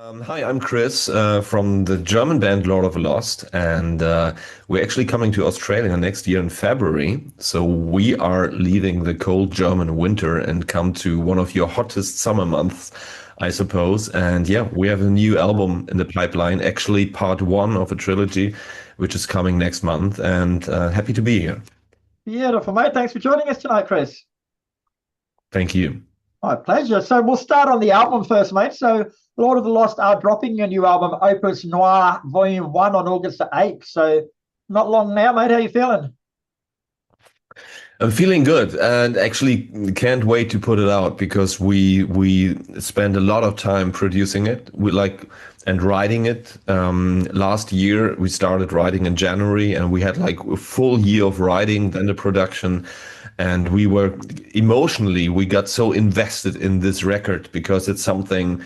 Hi, I'm Kris from the German band Lord of the Lost, and we're actually coming to Australia next year in February. So we are leaving the cold German winter and come to one of your hottest summer months, I suppose. And yeah, we have a new album in the pipeline, actually part one of a trilogy, which is coming next month, and happy to be here. Beautiful, mate. Thanks for joining us tonight, Kris. Thank you. My pleasure. So we'll start on the album first, mate. So Lord of the Lost are dropping a new album, Opus Noir Volume 1 on August the 8th. So not long now, mate. How you feeling? I'm feeling good and actually can't wait to put it out because we spend a lot of time producing it. We like and writing it. Last year we started writing in January and we had like a full year of writing, then the production, and we were emotionally we got so invested in this record because it's something.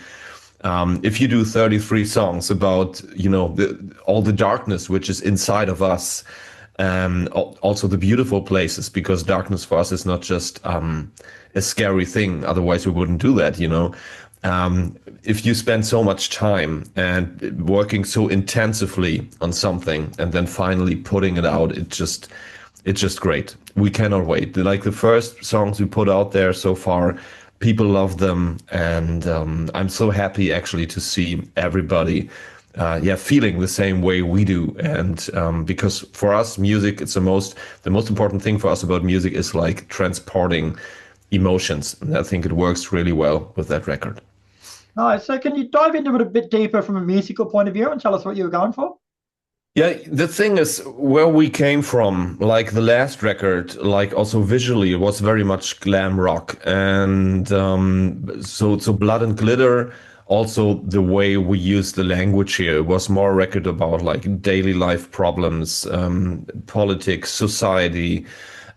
If you do 33 songs about, all the darkness which is inside of us, also the beautiful places, because darkness for us is not just a scary thing. Otherwise, we wouldn't do that, you know. If you spend so much time and working so intensively on something and then finally putting it out, it's just great. We cannot wait. Like the first songs we put out there so far, people love them, and I'm so happy actually to see everybody, yeah, feeling the same way we do. And because for us, music, it's the most important thing for us about music is like transporting emotions. And I think it works really well with that record. Nice. So can you dive into it a bit deeper from a musical point of view and tell us what you were going for? Yeah, the thing is where we came from, like the last record, like also visually, it was very much glam rock. And so Blood and Glitter, also the way we use the language here, it was more a record about like daily life problems, politics, society.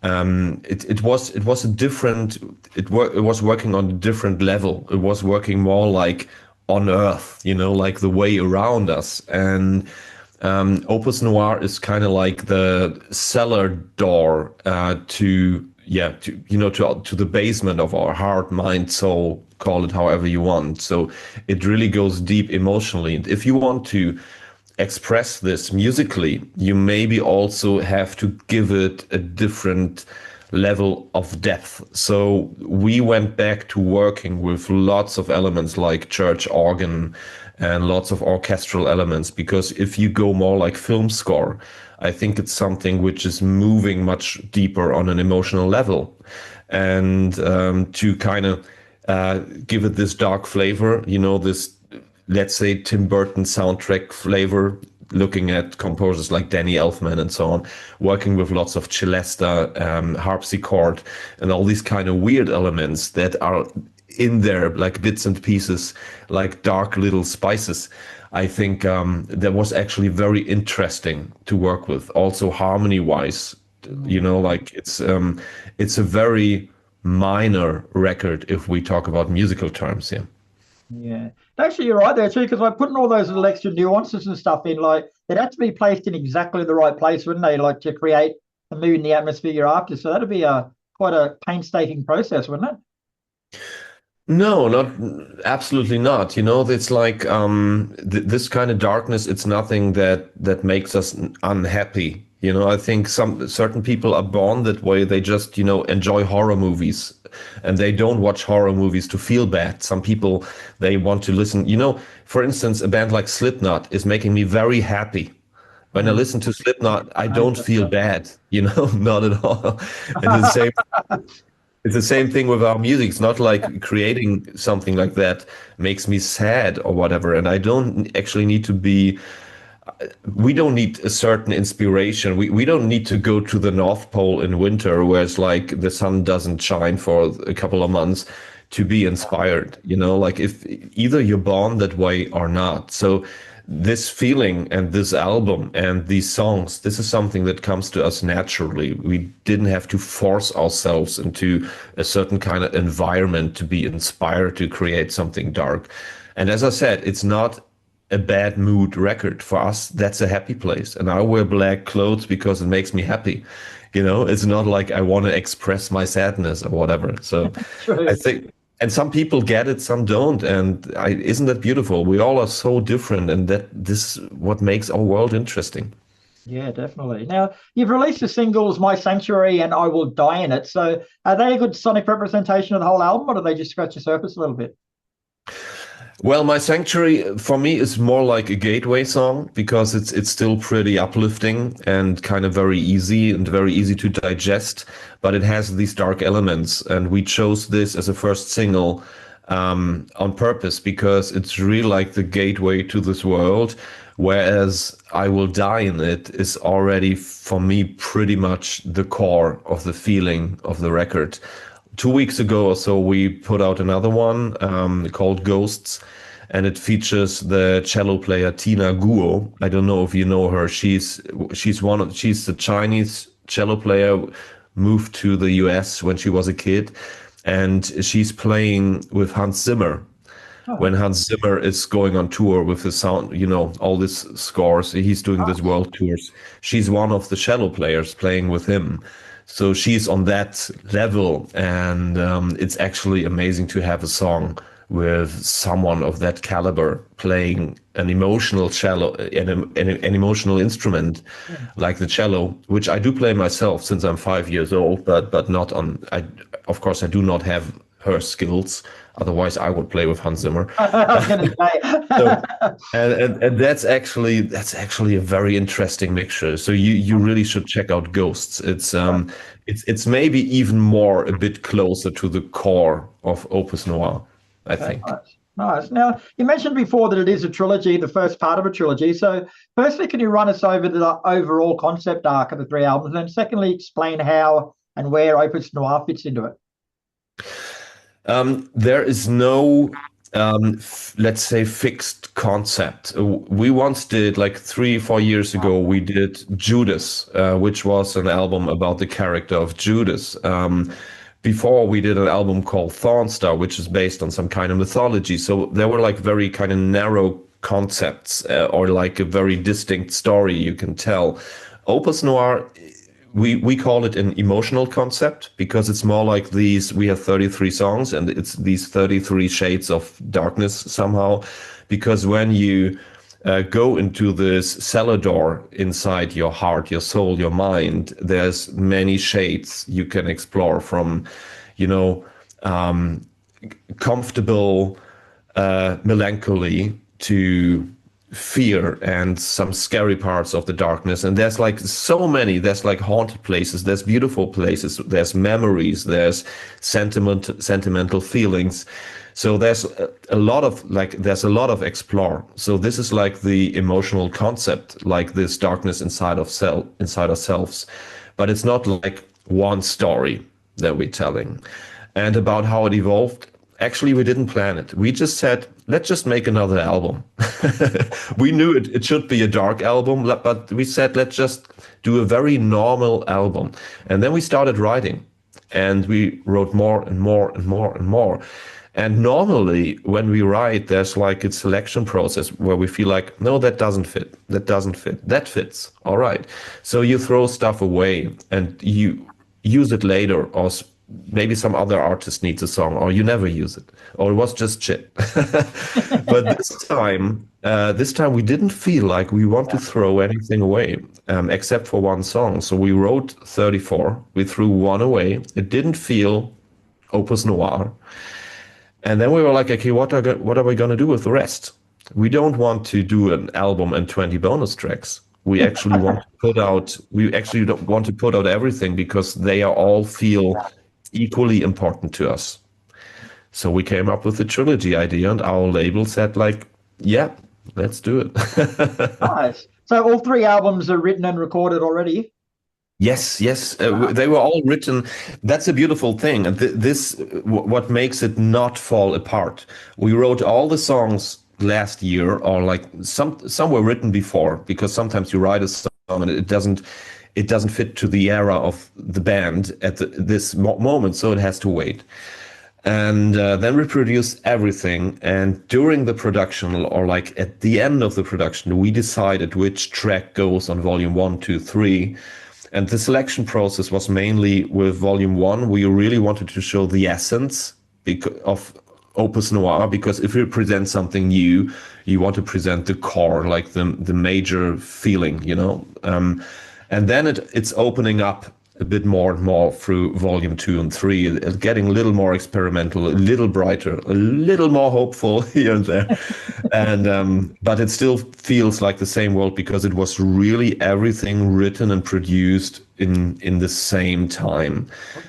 It was a different, it was working on a different level. It was working more like on Earth, like the way around us. And Opus Noir is kind of like the cellar door to the basement of our heart, mind, soul, call it however you want. So it really goes deep emotionally. And if you want to express this musically, you maybe also have to give it a different level of depth. So we went back to working with lots of elements like church organ and lots of orchestral elements, because if you go more like film score, I think it's something which is moving much deeper on an emotional level. And to kind of give it this dark flavor, this, let's say, Tim Burton soundtrack flavor, looking at composers like Danny Elfman and so on, working with lots of celesta, harpsichord, and all these kind of weird elements that are in there, like bits and pieces, like dark little spices. I think that was actually very interesting to work with. Also harmony wise, like it's a very minor record if we talk about musical terms here. Yeah. Actually, you're right there too, because by putting all those little extra nuances and stuff in, like they'd have to be placed in exactly the right place, wouldn't they? Like to create the mood and the atmosphere you're after. So that'd be a quite a painstaking process, wouldn't it? No, not absolutely not. It's like th this kind of darkness, it's nothing that makes us unhappy. I think some certain people are born that way. They just, enjoy horror movies and they don't watch horror movies to feel bad. Some people, they want to listen. For instance, a band like Slipknot is making me very happy. When I Mm. listen to Slipknot, I I don't feel bad, not at all. And the same it's the same thing with our music. It's not like creating something like that makes me sad or whatever. And I don't actually need to be, we don't need a certain inspiration. We don't need to go to the North Pole in winter where it's like the sun doesn't shine for a couple of months to be inspired. Like if either you're born that way or not. So this feeling and this album and these songs, this is something that comes to us naturally. We didn't have to force ourselves into a certain kind of environment to be inspired to create something dark. And as I said, it's not a bad mood record for us. That's a happy place. And I wear black clothes because it makes me happy. It's not like I want to express my sadness or whatever. So I True. think and some people get it, some don't, and isn't that beautiful? We all are so different, and that this is what makes our world interesting. Yeah, definitely. Now, you've released the singles My Sanctuary and I Will Die in It. So are they a good sonic representation of the whole album, or do they just scratch the surface a little bit? Well, My Sanctuary for me is more like a gateway song because it's still pretty uplifting and kind of very easy to digest, but it has these dark elements, and we chose this as a first single on purpose because it's really like the gateway to this world, whereas I Will Die in It is already for me pretty much the core of the feeling of the record. 2 weeks ago or so, we put out another one called Ghosts, and it features the cello player Tina Guo. I don't know if you know her. She's the Chinese cello player, moved to the US when she was a kid, and she's playing with Hans Zimmer. Oh, When Hans Zimmer is going on tour with the sound, all this scores, he's doing this nice. world tours. She's one of the cello players playing with him. So she's on that level, and it's actually amazing to have a song with someone of that caliber playing an emotional cello, an emotional instrument Yeah. like the cello, which I do play myself since I'm 5 years old, but not on. Of course, I do not have her skills. Otherwise, I would play with Hans Zimmer. I was going to So, say. and that's actually a very interesting mixture. So you really should check out Ghosts. It's maybe even more a bit closer to the core of Opus Noir, I Okay, think. nice. Nice. Now, you mentioned before that it is a trilogy, the first part of a trilogy. So, firstly, can you run us over the overall concept arc of the three albums? And then, secondly, explain how and where Opus Noir fits into it. There is no, let's say, fixed concept. We once did, like 3, 4 years ago, we did Judas, which was an album about the character of Judas. Before we did an album called Thornstar, which is based on some kind of mythology. So there were like very kind of narrow concepts, or like a very distinct story you can tell. Opus Noir, we call it an emotional concept because it's more like these. We have 33 songs, and it's these 33 shades of darkness somehow. Because when you go into this cellar door inside your heart, your soul, your mind, there's many shades you can explore from, you know, comfortable melancholy to fear and some scary parts of the darkness. And there's like so many. There's like haunted places, there's beautiful places, there's memories, there's sentimental feelings. So there's a lot of explore. So this is like the emotional concept, like this darkness inside ourselves. But it's not like one story that we're telling. And about how it evolved, actually, we didn't plan it. We just said, let's just make another album. We knew it should be a dark album, but we said, let's just do a very normal album. And then we started writing, and we wrote more and more and more and more. And normally, when we write, there's like a selection process where we feel like, no, that doesn't fit. That doesn't fit. That fits. All right. So you throw stuff away and you use it later, or maybe some other artist needs a song, or you never use it, or it was just shit. But this time we didn't feel like we want to throw anything away, except for one song. So we wrote 34. We threw one away. It didn't feel Opus Noir. And then we were like, okay, what are we going to do with the rest? We don't want to do an album and 20 bonus tracks. We actually don't want to put out everything because they are all feel equally important to us. So we came up with the trilogy idea, and our label said like, yeah, let's do it. Nice. So, all three albums are written and recorded already. Yes, yes, they were all written. That's a beautiful thing, and what makes it not fall apart. We wrote all the songs last year, or like some were written before, because sometimes you write a song and it doesn't fit to the era of the band at this moment, so it has to wait. And then we produced everything, and during the production, or like at the end of the production, we decided which track goes on volume 1, 2, 3. And the selection process was mainly with volume 1. We really wanted to show the essence of Opus Noir, because if you present something new, you want to present the core, like the major feeling, and then it's opening up a bit more and more through volume 2 and 3, getting a little more experimental, a little brighter, a little more hopeful here and there. And but it still feels like the same world because it was really everything written and produced in the same time.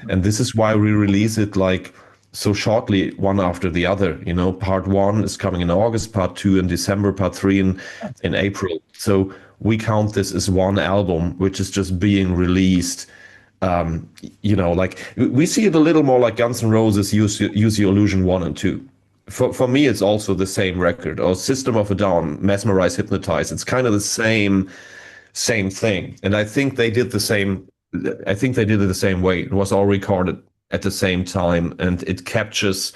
And this is why we release it like so shortly, one after the other. Part one is coming in August, part two in December, part three in April. So we count this as one album, which is just being released. Like we see it a little more like Guns N' Roses Use Your Illusion 1 and 2. For me, it's also the same record. Or System of a Down, Mesmerize, Hypnotize. It's kind of the same thing. And I think they did the same. I think they did it the same way. It was all recorded at the same time, and it captures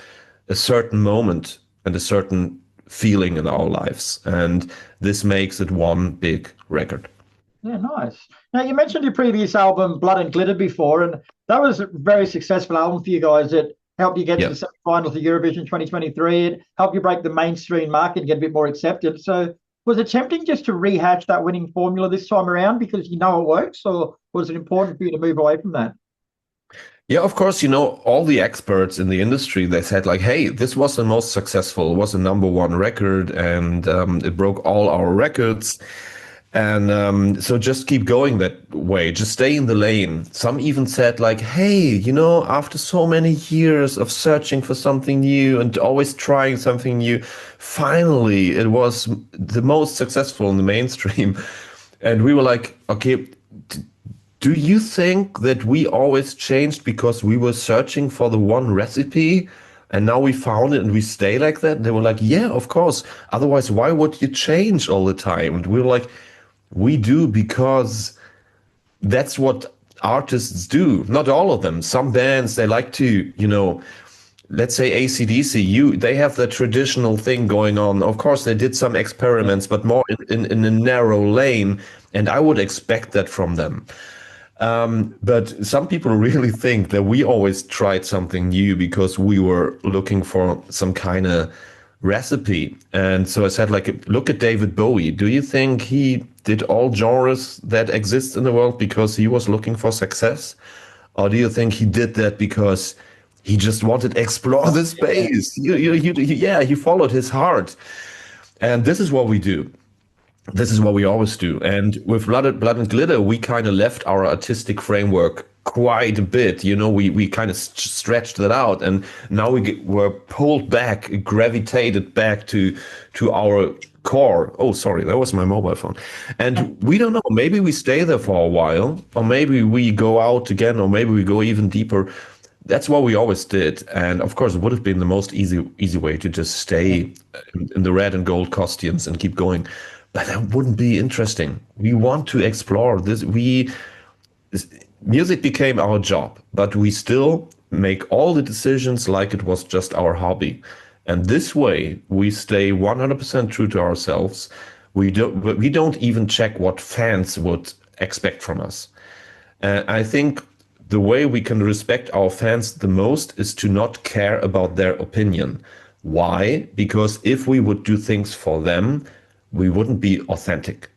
a certain moment and a certain feeling in our lives. And this makes it one big record. Yeah, nice. Now, you mentioned your previous album, Blood and Glitter, before, and that was a very successful album for you guys. It helped you get to the semi-finals of Eurovision 2023. It helped you break the mainstream market and get a bit more accepted. So was it tempting just to rehash that winning formula this time around because you know it works, or was it important for you to move away from that? Yeah, of course, all the experts in the industry, they said like, hey, this was the most successful, it was a #1 record, and it broke all our records. And so just keep going that way, just stay in the lane. Some even said like, hey, after so many years of searching for something new and always trying something new, finally it was the most successful in the mainstream. And we were like, okay, do you think that we always changed because we were searching for the one recipe and now we found it and we stay like that? And they were like, yeah, of course. Otherwise, why would you change all the time? And we were like, we do because that's what artists do. Not all of them. Some bands, they like to, let's say AC/DC, they have the traditional thing going on. Of course, they did some experiments, but more in a narrow lane. And I would expect that from them. But some people really think that we always tried something new because we were looking for some kind of recipe. And so I said, like, look at David Bowie. Do you think he did all genres that exist in the world because he was looking for success? Or do you think he did that because he just wanted to explore the space? He followed his heart. And this is what we do. This is what we always do. And with Blood and Glitter, we kind of left our artistic framework quite a bit. We kind of stretched that out. And now we're pulled back, gravitated back to our core. Oh, sorry, that was my mobile phone. And we don't know. Maybe we stay there for a while, or maybe we go out again, or maybe we go even deeper. That's what we always did. And of course, it would have been the most easy way to just stay in the red and gold costumes and keep going. But that wouldn't be interesting. We want to explore this. Music became our job, but we still make all the decisions like it was just our hobby. And this way, we stay 100% true to ourselves. We don't even check what fans would expect from us. I think the way we can respect our fans the most is to not care about their opinion. Why? Because if we would do things for them, we wouldn't be authentic.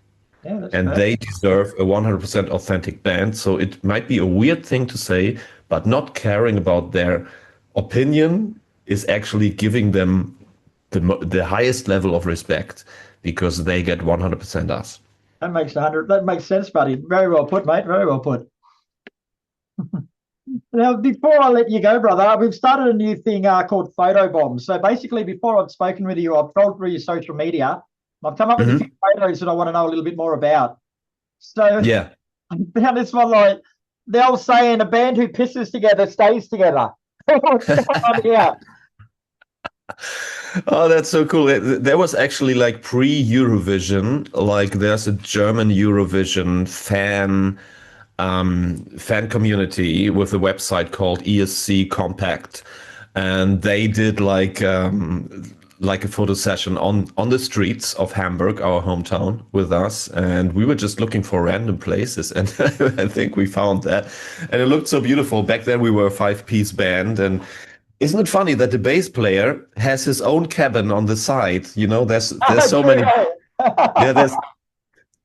Yeah, and fair. they deserve a 100% authentic band. So it might be a weird thing to say, but not caring about their opinion is actually giving them the highest level of respect because they get 100% us. That makes 100. That makes sense, buddy. Very well put, mate. Very well put. Now, before I let you go, brother, we've started a new thing called Photo Bombs. So basically, before I've spoken with you, I've trolled through your social media. I've come up with a few photos that I want to know a little bit more about. So Yeah. I found this one, like the old saying, a band who pisses together stays together. What's going on here? Oh, that's so cool. There was actually like pre-Eurovision, like there's a German Eurovision fan community with a website called ESC Compact, and they did like a photo session on the streets of Hamburg, our hometown, with us, and we were just looking for random places, and I think we found that, and it looked so beautiful. Back then we were a 5-piece band, and Isn't it funny that the bass player has his own cabin on the side? You know, there's so True, many hey? yeah,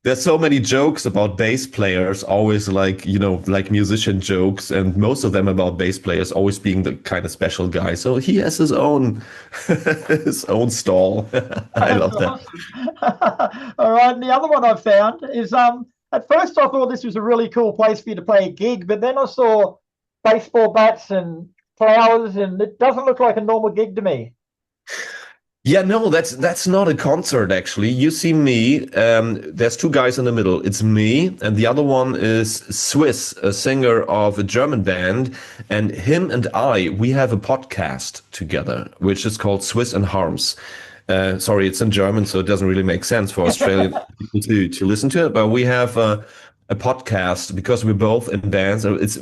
there's so many jokes about bass players, always like, like musician jokes, and most of them about bass players always being the kind of special guy. So he has his own his own stall. I That's love that. awesome. All right, and the other one I found is at first I thought this was a really cool place for you to play a gig, but then I saw baseball bats and flowers, and it doesn't look like a normal gig to me. Yeah, no, that's not a concert actually. You see me, there's two guys in the middle. It's me, and the other one is Swiss, a singer of a German band, and him and we have a podcast together, which is called Swiss and HARMS. Sorry, it's in German, so it doesn't really make sense for Australian people to listen to it, but we have a podcast because we're both in bands. It's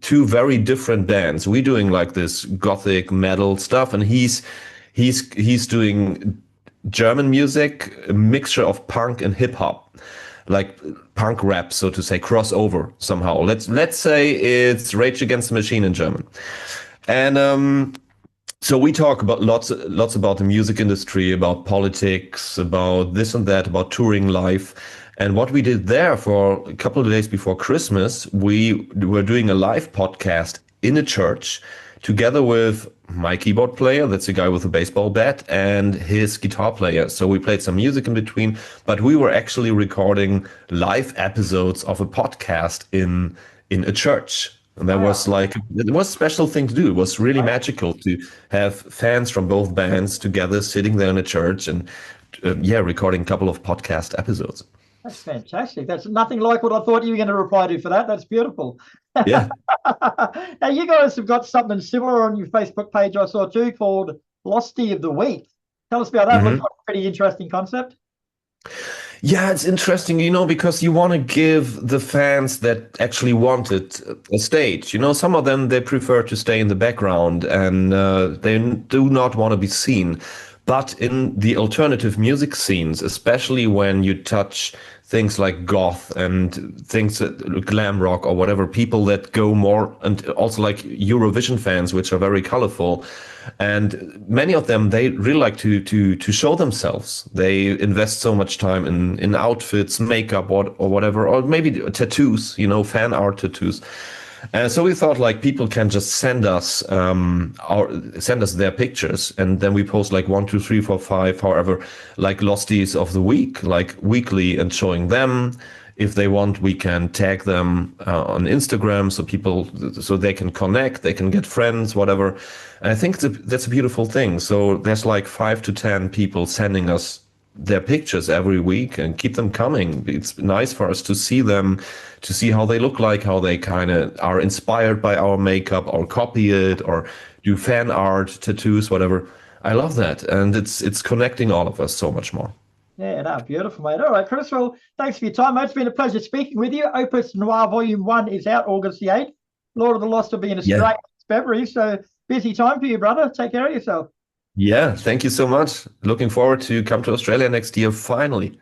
two very different bands. We're doing like this gothic metal stuff, and he's doing German music, a mixture of punk and hip hop, like punk rap, so to say, crossover somehow. Let's say it's Rage Against the Machine in German, and so we talk about lots about the music industry, about politics, about this and that, about touring life. And what we did there for a couple of days before Christmas, we were doing a live podcast in a church together with my keyboard player, that's a guy with a baseball bat, and his guitar player. So we played some music in between, but we were actually recording live episodes of a podcast in a church. And that was like, it was a special thing to do. It was really magical to have fans from both bands together sitting there in a church and recording a couple of podcast episodes. That's fantastic. That's nothing like what I thought you were going to reply to for that. That's beautiful. Yeah. Now, you guys have got something similar on your Facebook page I saw too called Losty of the Week. Tell us about that. Looks like a pretty interesting concept. Yeah, it's interesting, because you want to give the fans that actually want it a stage. Some of them, they prefer to stay in the background and they do not want to be seen. But in the alternative music scenes, especially when you touch things like goth and things that glam rock or whatever, people that go more, and also like Eurovision fans, which are very colorful, and many of them, they really like to show themselves. They invest so much time in outfits, makeup, or whatever, or maybe tattoos, fan art tattoos. So we thought like people can just send us their pictures, and then we post like 1, 2, 3, 4, 5, however, like losties of the week, like weekly, and showing them. If they want, we can tag them on Instagram so they can connect, they can get friends, whatever. And I think that's a beautiful thing. So there's like 5 to 10 people sending us their pictures every week and keep them coming. It's nice for us to see them, to see how they look like, how they kind of are inspired by our makeup or copy it or do fan art, tattoos, whatever. I love that. And it's connecting all of us so much more. Yeah, no, beautiful, mate. All right, Kris, well, thanks for your time, mate. It's been a pleasure speaking with you. Opus Noir Volume 1 is out August the 8th. Lord of the Lost will be in Australia next February, so busy time for you, brother. Take care of yourself. Yeah, thank you so much. Looking forward to come to Australia next year, finally.